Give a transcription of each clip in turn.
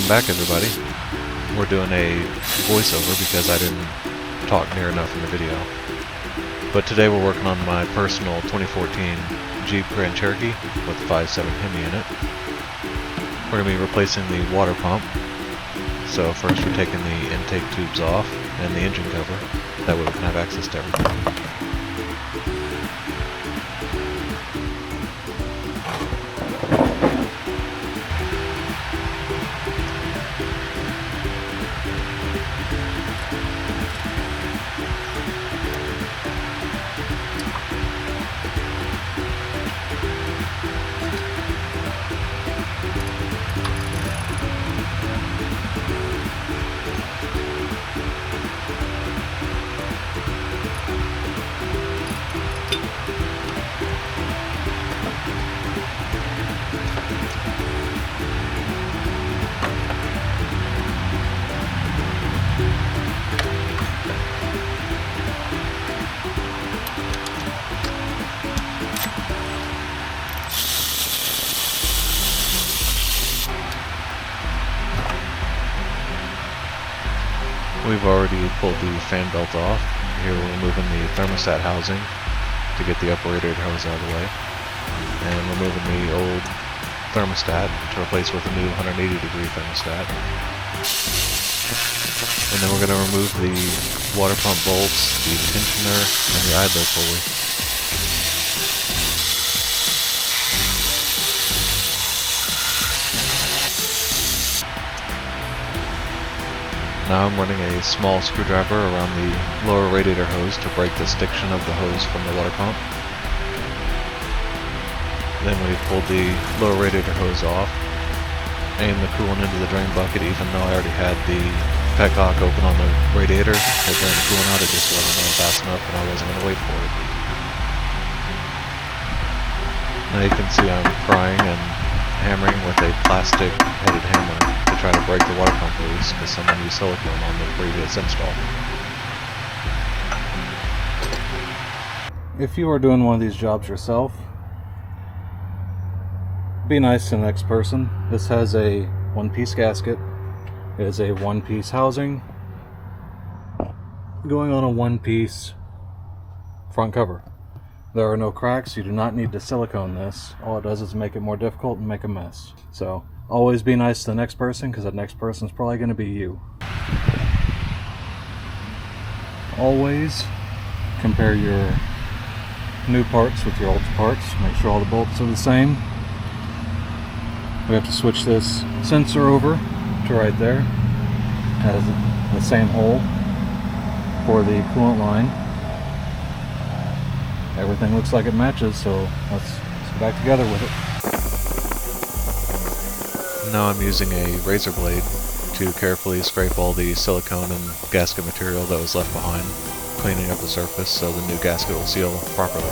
Welcome back, everybody. We're doing a voiceover because I didn't talk near enough in the video. But today we're working on my personal 2014 Jeep Grand Cherokee with 5.7 HEMI in it. We're going to be replacing the water pump. So first we're taking the intake tubes off and the engine cover. That way we can have access to everything. We've already pulled the fan belt off. Here we're removing the thermostat housing to get the uprated hose out of the way. And removing the old thermostat to replace with a new 180-degree thermostat. And then we're going to remove the water pump bolts, the tensioner, and the idler pulley. Now I'm running a small screwdriver around the lower radiator hose to break the stiction of the hose from the water pump. Then we pulled the lower radiator hose off, aimed the coolant into the drain bucket even though I already had the petcock open on the radiator to drain the coolant out. It just wasn't going fast enough and I wasn't going to wait for it. Now you can see I'm prying and hammering with a plastic headed hammer to try to break the water pump loose because someone used silicone on the previous install. If you are doing one of these jobs yourself, be nice to the next person. This has a one-piece gasket. It is a one-piece housing going on a one-piece front cover. There are no cracks. You do not need to silicone this. All it does is make it more difficult and make a mess. So always be nice to the next person because that next person is probably going to be you. Always compare your new parts with your old parts. Make sure all the bolts are the same. We have to switch this sensor over to right there. It has the same hole for the coolant line. Everything looks like it matches, so let's get back together with it. Now I'm using a razor blade to carefully scrape all the silicone and gasket material that was left behind, cleaning up the surface so the new gasket will seal properly.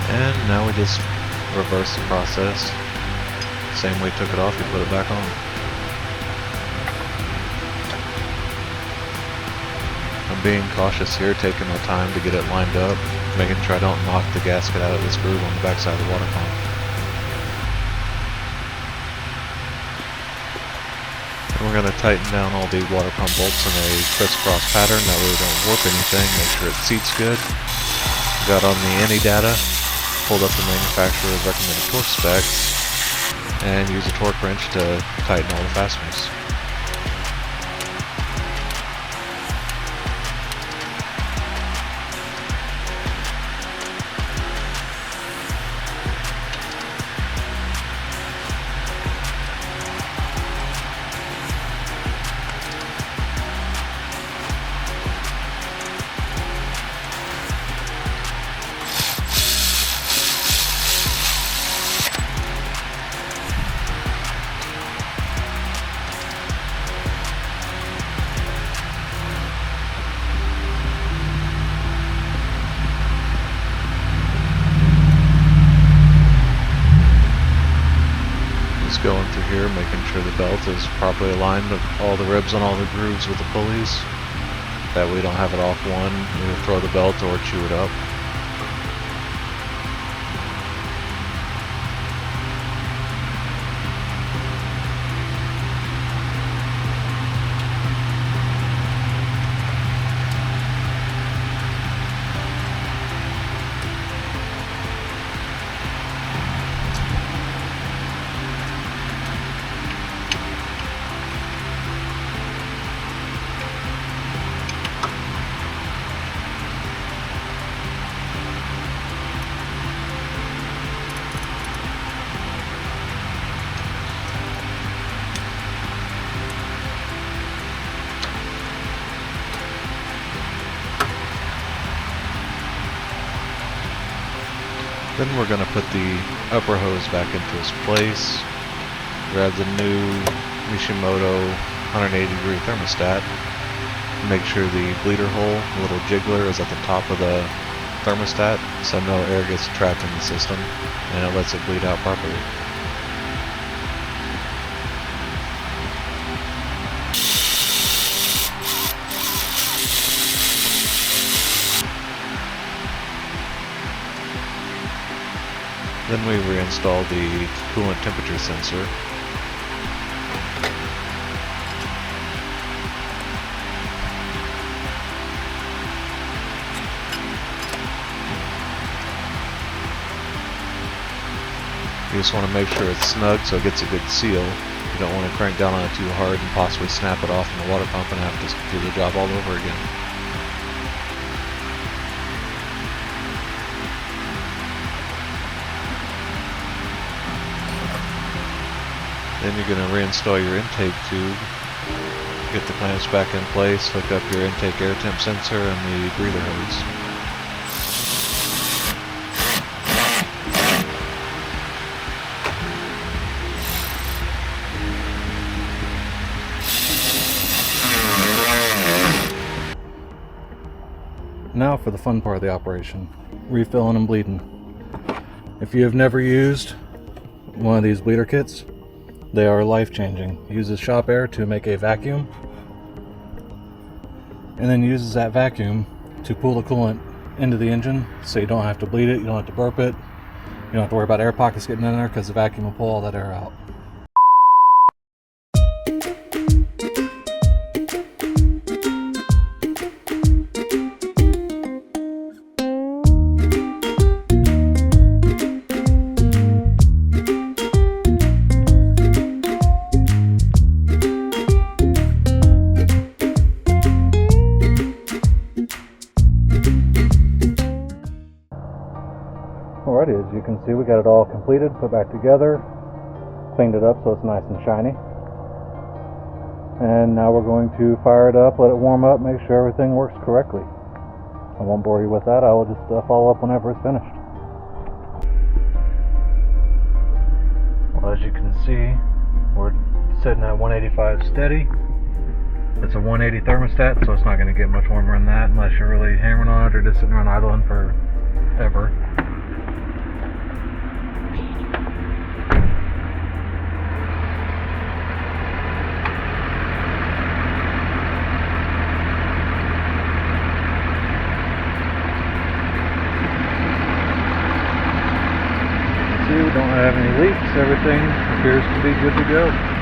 And now we just reverse the process. Same way you took it off, you put it back on. I'm being cautious here, taking my time to get it lined up, making sure I don't knock the gasket out of this groove on the backside of the water pump. And we're going to tighten down all the water pump bolts in a crisscross pattern, that way we don't warp anything, make sure it seats good. Got on the ANI data, pulled up the manufacturer's recommended torque specs, and use a torque wrench to tighten all the fasteners. going through here, making sure the belt is properly aligned with all the ribs on all the grooves with the pulleys. That way we don't have it off one, either throw the belt or chew it up. Then we're going to put the upper hose back into its place, grab the new Mishimoto 180-degree thermostat, make sure the bleeder hole, the little jiggler, is at the top of the thermostat so no air gets trapped in the system and it lets it bleed out properly. Then we reinstall the coolant temperature sensor. You just want to make sure it's snug so it gets a good seal. You don't want to crank down on it too hard and possibly snap it off in the water pump and have to do the job all over again. Then you're going to reinstall your intake tube, get the clamps back in place, hook up your intake air temp sensor and the breather hose. Now for the fun part of the operation, refilling and bleeding. If you have never used one of these bleeder kits, they are life-changing. It uses shop air to make a vacuum, and then uses that vacuum to pull the coolant into the engine, so you don't have to bleed it, you don't have to burp it, you don't have to worry about air pockets getting in there because the vacuum will pull all that air out. Alrighty, as you can see, we got it all completed, put back together, cleaned it up so it's nice and shiny. And now we're going to fire it up, let it warm up, make sure everything works correctly. I won't bore you with that, I will just follow up whenever it's finished. Well, as you can see, we're sitting at 185 steady. It's a 180 thermostat, so it's not going to get much warmer than that unless you're really hammering on it or just sitting around idling forever. We don't have any leaks, everything appears to be good to go.